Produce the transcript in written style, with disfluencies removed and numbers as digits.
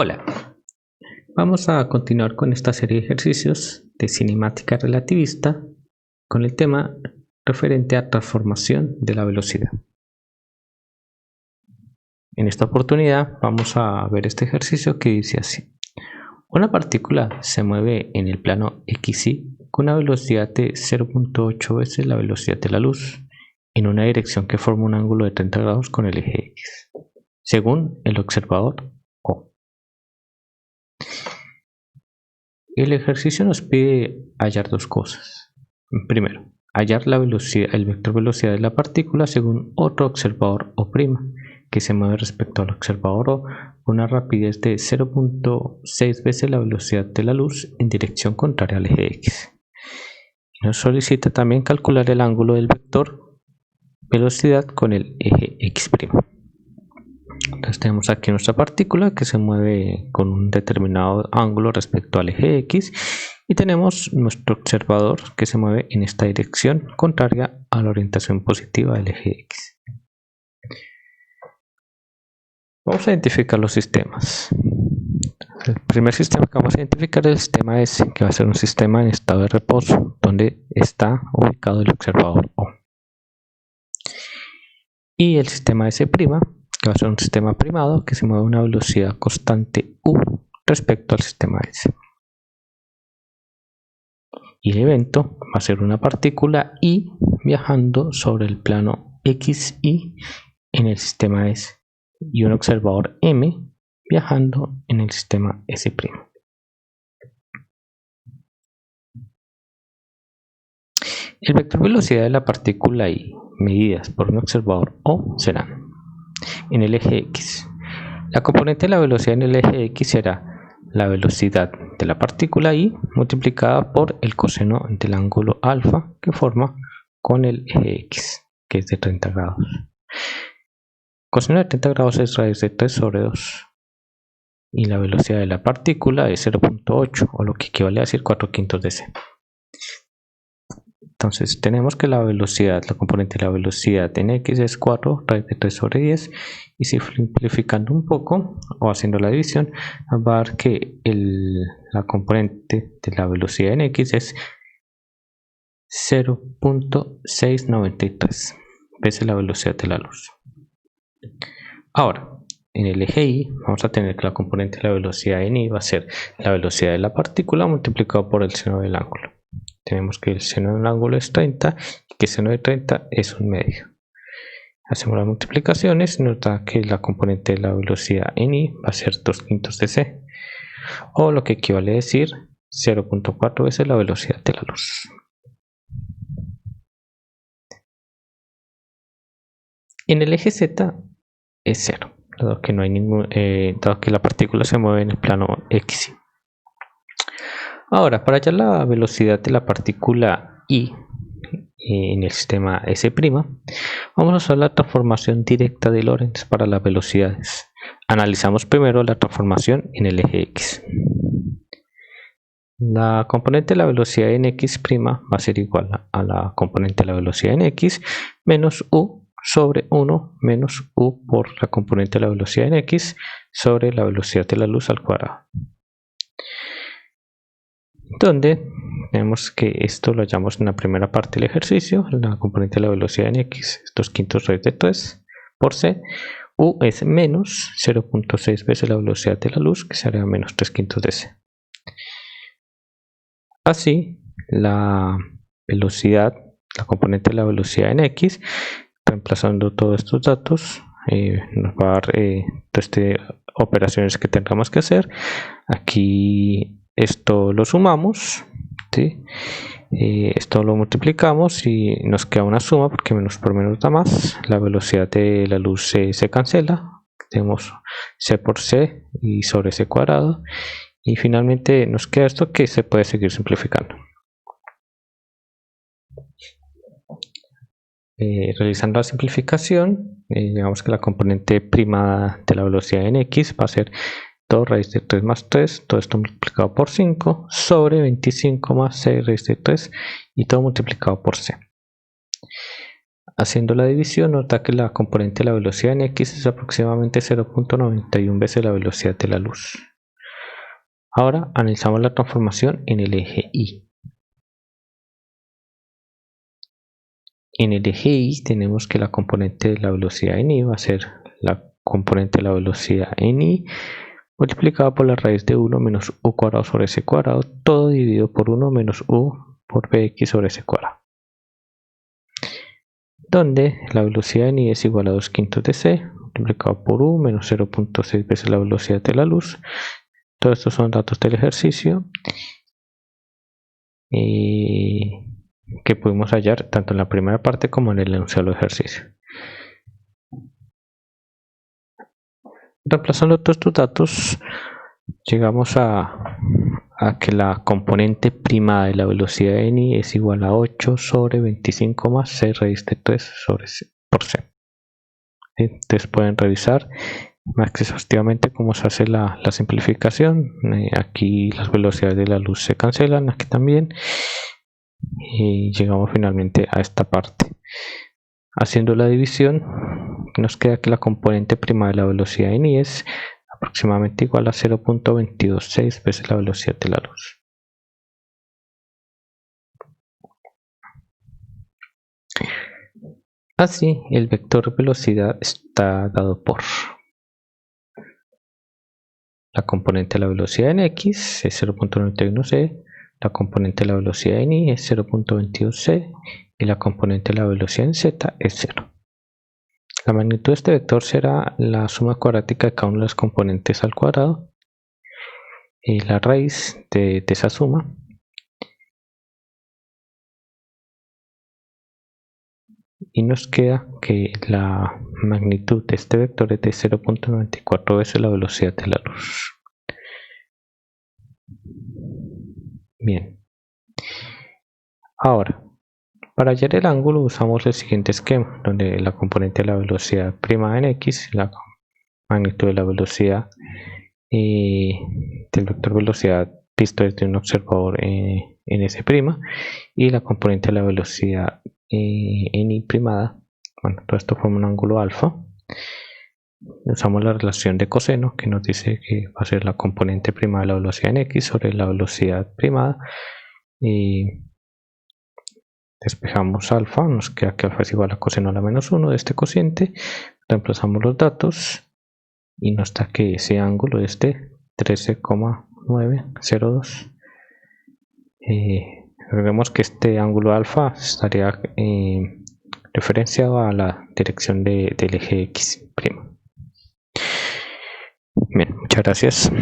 Hola, vamos a continuar con esta serie de ejercicios de cinemática relativista con el tema referente a transformación de la velocidad. En esta oportunidad vamos a ver este ejercicio que dice así. Una partícula se mueve en el plano XY con una velocidad de 0.8 veces la velocidad de la luz en una dirección que forma un ángulo de 30 grados con el eje X, según el observador O. El ejercicio nos pide hallar dos cosas. Primero, hallar la velocidad, el vector velocidad de la partícula según otro observador O', que se mueve respecto al observador O con una rapidez de 0.6 veces la velocidad de la luz en dirección contraria al eje X. Nos solicita también calcular el ángulo del vector velocidad con el eje X'. Entonces tenemos aquí nuestra partícula que se mueve con un determinado ángulo respecto al eje X y tenemos nuestro observador que se mueve en esta dirección contraria a la orientación positiva del eje X. Vamos a identificar los sistemas. El primer sistema que vamos a identificar es el sistema S, que va a ser un sistema en estado de reposo donde está ubicado el observador O. Y el sistema S', que va a ser un sistema primado que se mueve a una velocidad constante U respecto al sistema S. Y el evento va a ser una partícula I viajando sobre el plano XY en el sistema S y un observador M viajando en el sistema S'. El vector velocidad de la partícula I medidas por un observador O serán en el eje X. La componente de la velocidad en el eje X será la velocidad de la partícula I multiplicada por el coseno del ángulo alfa que forma con el eje X, que es de 30 grados. Coseno de 30 grados es raíz de 3 sobre 2. Y la velocidad de la partícula es 0.8, o lo que equivale a decir 4/5 de c. Entonces tenemos que la velocidad, la componente de la velocidad en X es 4 raíz de 3 sobre 10. Y si simplificando un poco o haciendo la división, va a dar que la componente de la velocidad en X es 0.693 veces la velocidad de la luz. Ahora, en el eje Y vamos a tener que la componente de la velocidad en Y va a ser la velocidad de la partícula multiplicado por el seno del ángulo. Tenemos que el seno del ángulo es 30 y que el seno de 30 es un medio. Hacemos las multiplicaciones y nos da que la componente de la velocidad en Y va a ser 2/5 de c, o lo que equivale a decir 0.4 veces la velocidad de la luz. En el eje Z es 0, dado que, dado que la partícula se mueve en el plano X. Ahora, para hallar la velocidad de la partícula I en el sistema S', vamos a usar la transformación directa de Lorentz para las velocidades. Analizamos primero la transformación en el eje X. La componente de la velocidad en X' va a ser igual a la componente de la velocidad en X menos U sobre 1 menos U por la componente de la velocidad en X sobre la velocidad de la luz al cuadrado. Donde tenemos que esto lo hallamos en la primera parte del ejercicio. La componente de la velocidad en X es 2/5 raíz de 3 por c. U es menos 0.6 veces la velocidad de la luz, que sería menos 3/5 de c. Así, la velocidad, la componente de la velocidad en X, reemplazando todos estos datos, nos va a dar operaciones que tengamos que hacer. Aquí esto lo sumamos, ¿sí? Esto lo multiplicamos y nos queda una suma porque menos por menos da más. La velocidad de la luz se cancela, tenemos c por c y sobre c cuadrado, y finalmente nos queda esto que se puede seguir simplificando. Realizando la simplificación, digamos que la componente prima de la velocidad en X va a ser 2 raíz de 3 más 3, todo esto multiplicado por 5, sobre 25 más 6 raíz de 3 y todo multiplicado por c. Haciendo la división, nota que la componente de la velocidad en X es aproximadamente 0.91 veces la velocidad de la luz. Ahora analizamos la transformación en el eje Y. En el eje Y tenemos que la componente de la velocidad en Y va a ser la componente de la velocidad en Y multiplicado por la raíz de 1 menos u cuadrado sobre c cuadrado, todo dividido por 1 menos u por bx sobre c cuadrado, donde la velocidad en Y es igual a 2/5 de c multiplicado por u menos 0.6 veces la velocidad de la luz. Todos estos son datos del ejercicio que pudimos hallar tanto en la primera parte como en el enunciado del ejercicio. Reemplazando todos estos datos, llegamos a que la componente primada de la velocidad de n es igual a 8 sobre 25 más c raíz de 3 sobre c por c. Entonces pueden revisar más exhaustivamente cómo se hace la simplificación. Aquí las velocidades de la luz se cancelan, aquí también, y llegamos finalmente a esta parte. Haciendo la división, nos queda que la componente primada de la velocidad en y es aproximadamente igual a 0.226 veces la velocidad de la luz. Así, el vector velocidad está dado por la componente de la velocidad en x es 0.91c, la componente de la velocidad en y es 0.22c y la componente de la velocidad en z es 0. La magnitud de este vector será la suma cuadrática de cada una de las componentes al cuadrado y la raíz de esa suma y nos queda que la magnitud de este vector es de 0.94 veces la velocidad de la luz. Bien, ahora para hallar el ángulo usamos el siguiente esquema, donde la componente de la velocidad primada en x, la magnitud de la velocidad del vector velocidad visto desde un observador en S' y la componente de la velocidad en y primada, bueno, todo esto forma un ángulo alfa. Usamos la relación de coseno que nos dice que va a ser la componente primada de la velocidad en x sobre la velocidad primada y despejamos alfa, nos queda que alfa es igual a coseno a la menos 1 de este cociente, reemplazamos los datos y nos da que ese ángulo es de 13,902. Vemos que este ángulo alfa estaría referenciado a la dirección del eje x'. Bien, muchas gracias.